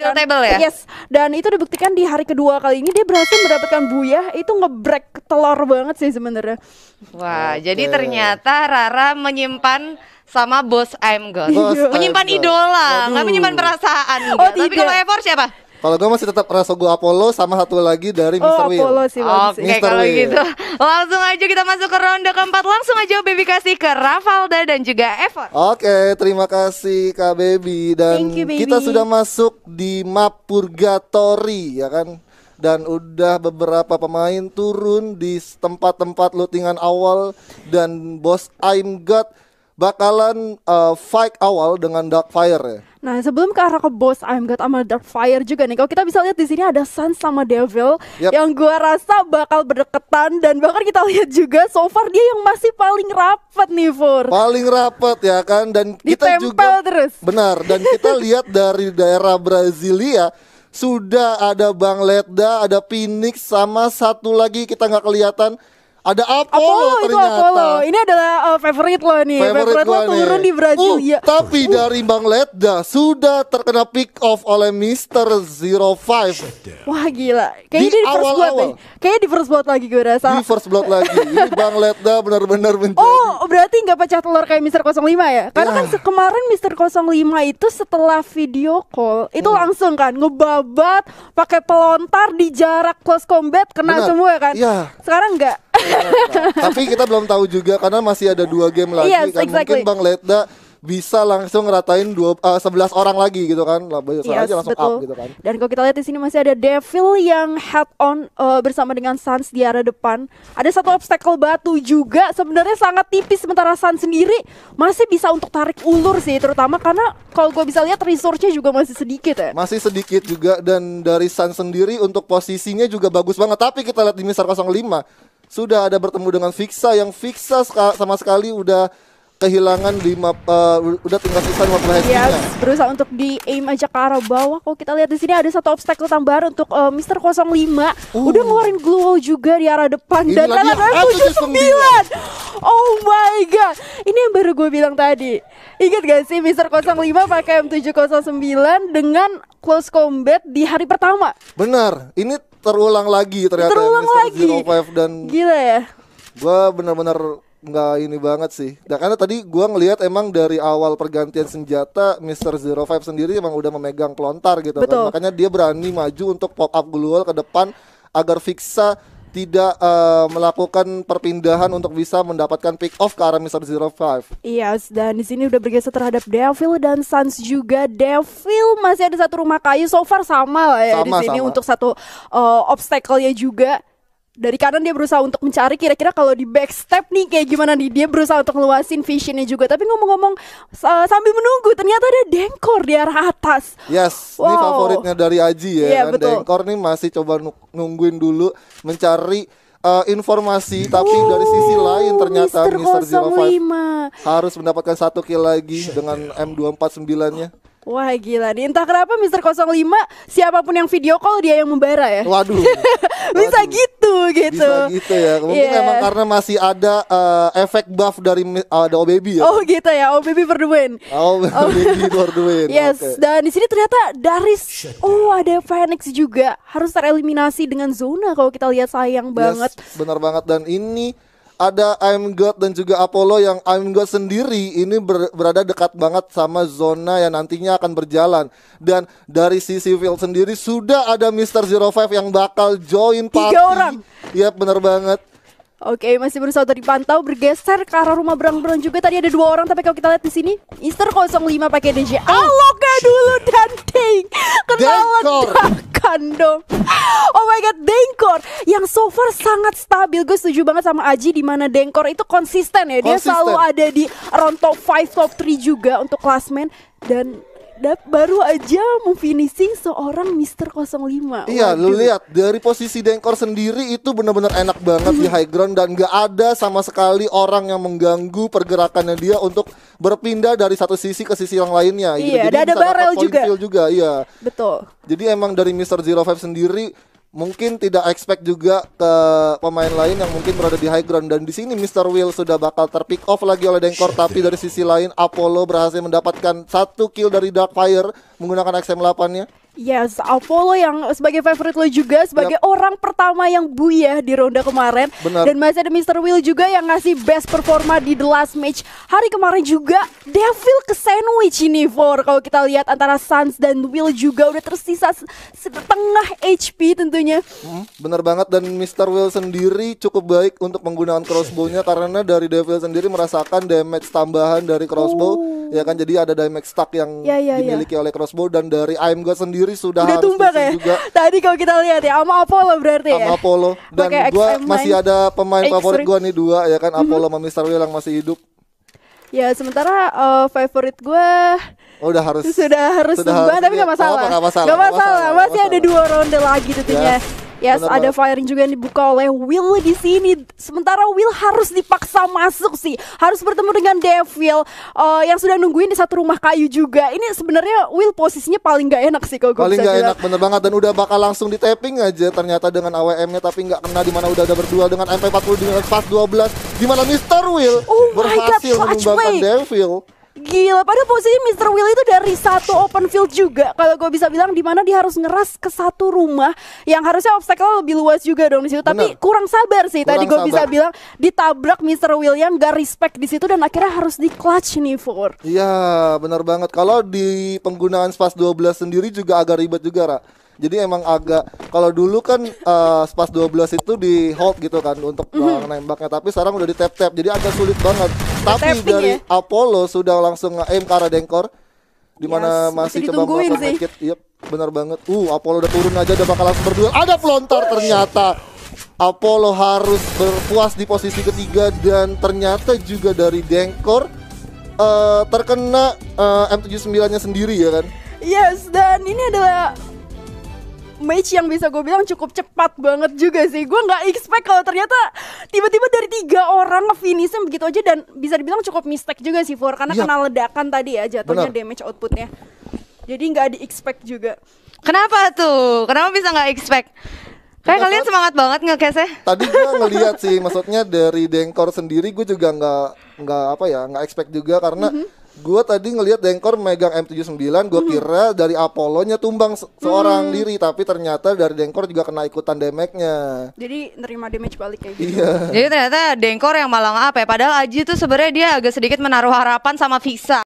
Kill table ya? Yes. Dan itu dibuktikan di hari kedua kali ini dia berhasil mendapatkan Booyah. Itu nge-break telur banget sih sebenarnya. Wah, jadi ternyata Rara menyimpan sama bos I'm God. Menyimpan idola, nggak menyimpan perasaan. Tapi kalau Evor siapa? Kalau gue masih tetap Rasogo Apollo sama satu lagi dari Mr. Will. Apollo sih. Oke, kalau gitu langsung aja kita masuk ke ronde keempat. Langsung aja Baby kasih ke Ravalda dan juga Evor. Oke, terima kasih Kak Baby. Dan Thank you, Baby. kita sudah masuk di map Purgatory ya kan. Dan udah beberapa pemain turun di tempat-tempat lootingan awal. Dan bos I'm God bakalan fight awal dengan Darkfire ya. Nah, sebelum ke arah ke boss I'm God sama Darkfire juga nih. Kalau kita bisa lihat di sini ada Sun sama Devil yang gua rasa bakal berdekatan, dan bahkan kita lihat juga so far dia yang masih paling rapat nih, Fur. Paling rapat ya kan, dan kita Ditempel juga terus. benar, dan kita lihat dari daerah Brasilia sudah ada Bang Ledda, ada Phoenix, sama satu lagi kita nggak kelihatan. Ada Apollo itu ternyata. Apollo. Ini adalah favorit lo nih. Favorit lo turun di Brasilia. Tapi dari Bang Ledda sudah terkena pick off oleh Mr. 05. Wah gila. Kayaknya di first blood nih. Kayaknya di first blood lagi gue rasa. Di first blood lagi. Ini Bang Ledda benar-benar menjadi. Oh, berarti nggak pecah telur kayak Mr. 05 ya? Karena kan kemarin Mr. 05 itu setelah video call itu langsung kan ngebabat pakai pelontar di jarak close combat kena semua kan. Sekarang enggak. Tapi kita belum tahu juga karena masih ada 2 game lagi kan. Mungkin Bang Ledda bisa langsung ngeratain 11 orang lagi gitu kan. Aja langsung up gitu kan. Dan kalau kita lihat di sini masih ada Devil yang head on bersama dengan Suns di arah depan. Ada satu obstacle batu juga, sebenarnya sangat tipis, sementara Suns sendiri masih bisa untuk tarik ulur sih, terutama karena kalau gue bisa lihat resource-nya juga masih sedikit ya. Masih sedikit juga, dan dari Suns sendiri untuk posisinya juga bagus banget. Tapi kita lihat di Mr. 05 sudah ada bertemu dengan Fixa, yang Fixa sama sekali udah kehilangan di map, udah tinggal sisa 50 headnya. Berusaha untuk di aim aja ke arah bawah. Kalau kita lihat di sini ada satu obstacle tambahan untuk Mr. 05. Udah ngeluarin glue wall juga di arah depan. Ini dan lagi M79. Oh my god. Ini yang baru gue bilang tadi. Ingat gak sih Mr. 05 pakai M709 dengan close combat di hari pertama? Benar. Ini terulang lagi ternyata. Terulang Mr. lagi. 05 dan gila ya. Gua benar-benar nggak ini banget sih. Nah, karena tadi gua ngelihat emang dari awal pergantian senjata Mr. 05 sendiri emang udah memegang pelontar gitu kan. Makanya dia berani maju untuk pop up glue wall ke depan agar Fixa tidak melakukan perpindahan untuk bisa mendapatkan pick off ke arah Mr. 05. Yes, dan di sini udah bergeser terhadap Devil dan Suns juga. Devil masih ada satu rumah kayu, so far sama lah ya di sini untuk satu obstacle-nya juga. Dari kanan dia berusaha untuk mencari kira-kira kalau di backstep nih kayak gimana nih. Dia berusaha untuk ngeluasin visionnya juga. Tapi ngomong-ngomong sambil menunggu ternyata ada Dengkor di arah atas. Yes, ini favoritnya dari Aji ya kan. Dengkor nih masih coba nungguin dulu mencari informasi. Tapi dari sisi lain ternyata Mr. 05 harus mendapatkan 1 kill lagi dengan M249-nya. Wah gila nih, entah kenapa Mr. 05 siapapun yang video call dia yang membara ya. Waduh. Bisa gitu. Bisa gitu ya. Mungkin emang karena masih ada efek buff dari ada OBaby ya. Oh gitu ya, OBaby for the win. OBaby for the win. Yes, dan di sini ternyata Daris ada Phoenix juga harus tereliminasi dengan zona kalau kita lihat, sayang banget. Benar banget, dan ini ada I'm God dan juga Apollo, yang I'm God sendiri ini berada dekat banget sama zona yang nantinya akan berjalan. Dan dari sisi field sendiri sudah ada Mr. 05 yang bakal join party. 3 orang. Iya benar banget. Oke, masih berusaha untuk dipantau, bergeser ke arah rumah berang-berang juga. Tadi ada 2 orang, tapi kalau kita lihat di sini Mr. 05 pakai DJ Aloknya dulu dan Deng kena ledakan dong. Oh my god, Dengkor yang so far sangat stabil. Gue setuju banget sama Aji di mana Dengkor itu konsisten ya. Dia selalu ada di around top 5, top 3 juga untuk klasmen. Dan baru aja mau finishing seorang Mr. 05. Iya, lu lihat dari posisi Dengkor sendiri itu benar-benar enak banget di high ground, dan gak ada sama sekali orang yang mengganggu pergerakannya dia untuk berpindah dari satu sisi ke sisi yang lainnya. Iya, gitu. Jadi ada barrel juga. Iya. Betul. Jadi emang dari Mr. 05 sendiri mungkin tidak expect juga ke pemain lain yang mungkin berada di high ground. Dan di sini Mr. Will sudah bakal terpick off lagi oleh Dengkor. Tapi dari sisi lain Apollo berhasil mendapatkan 1 kill dari Darkfire menggunakan XM8-nya. Yes, Apollo yang sebagai favorite lo juga, sebagai orang pertama yang buyah di ronde kemarin. Benar. Dan masih ada Mr. Will juga yang ngasih best performa di the last match. Hari kemarin juga Devil ke sandwich ini for. Kalau kita lihat antara Sans dan Will juga udah tersisa setengah HP tentunya. Bener banget, dan Mr. Will sendiri cukup baik untuk penggunaan crossbow-nya karena dari Devil sendiri merasakan damage tambahan dari crossbow. Ya kan, jadi ada damage stack yang dimiliki oleh crossbow, dan dari I'm God sendiri sudah harus tumbang ya juga. Tadi kalau kita lihat ya sama Apollo berarti ya. Sama Apollo, dan gue masih ada pemain favorit gue nih dua ya kan, Apollo sama Mr. Will yang masih hidup. Ya sementara favorit gue sudah harus tumbang, tapi gak masalah. Gak masalah. Masih ada 2 ronde lagi tentunya. Yes, ada firing juga yang dibuka oleh Will di sini. Sementara Will harus dipaksa masuk sih, harus bertemu dengan Devil yang sudah nungguin di satu rumah kayu juga. Ini sebenarnya Will posisinya paling gak enak sih kalau gue paling bisa gak bilang. enak, bener banget, dan udah bakal langsung di tapping aja ternyata dengan AWM-nya, tapi nggak kena, dimana udah ada berdua dengan MP40 dengan Fast 12, dimana Mr. Will berhasil menumbangkan Devil. Gila, pada posisi Mr. Will itu dari satu open field juga, kalau gue bisa bilang, dimana dia harus ngeras ke satu rumah yang harusnya obstacle lebih luas juga dong di situ. Tapi kurang sabar sih, tadi gue bisa bilang ditabrak Mr. Will yang gak respect di situ dan akhirnya harus di clutch nih for. Iya, benar banget. Kalau di penggunaan Spas 12 sendiri juga agak ribet juga, Ra. Jadi emang agak, kalau dulu kan Spas 12 itu di hold gitu kan untuk nembaknya, tapi sekarang udah di tap-tap, jadi agak sulit banget. Tapi dari Apollo sudah langsung nge-aim ke arah Denkor, dimana masih coba melakukan naked. Yep, benar banget. Apollo udah turun aja, udah bakal langsung berduel. Ada pelontar ternyata. Apollo harus berpuas di posisi ketiga, dan ternyata juga dari Denkor terkena M79-nya sendiri ya kan. Yes, dan ini adalah match yang bisa gue bilang cukup cepat banget juga sih. Gue nggak expect kalau ternyata tiba-tiba dari 3 orang nge-finishnya begitu aja, dan bisa dibilang cukup mistake juga sih for, karena kena ledakan tadi ya jatuhnya damage outputnya. Jadi nggak di-expect juga. Kenapa tuh? Kenapa bisa nggak expect? Kayak kalian semangat banget nge-case-nya. Tadi gue ngeliat sih, maksudnya dari Denkor sendiri gue juga nggak expect juga, karena gue tadi ngelihat Denkor megang M79, gue kira dari Apollo-nya tumbang seorang diri, tapi ternyata dari Denkor juga kena ikutan damage-nya. Jadi nerima damage balik kayak gitu. Jadi ternyata Denkor yang malah apa ya? Padahal Aji tuh sebenarnya dia agak sedikit menaruh harapan sama Visa.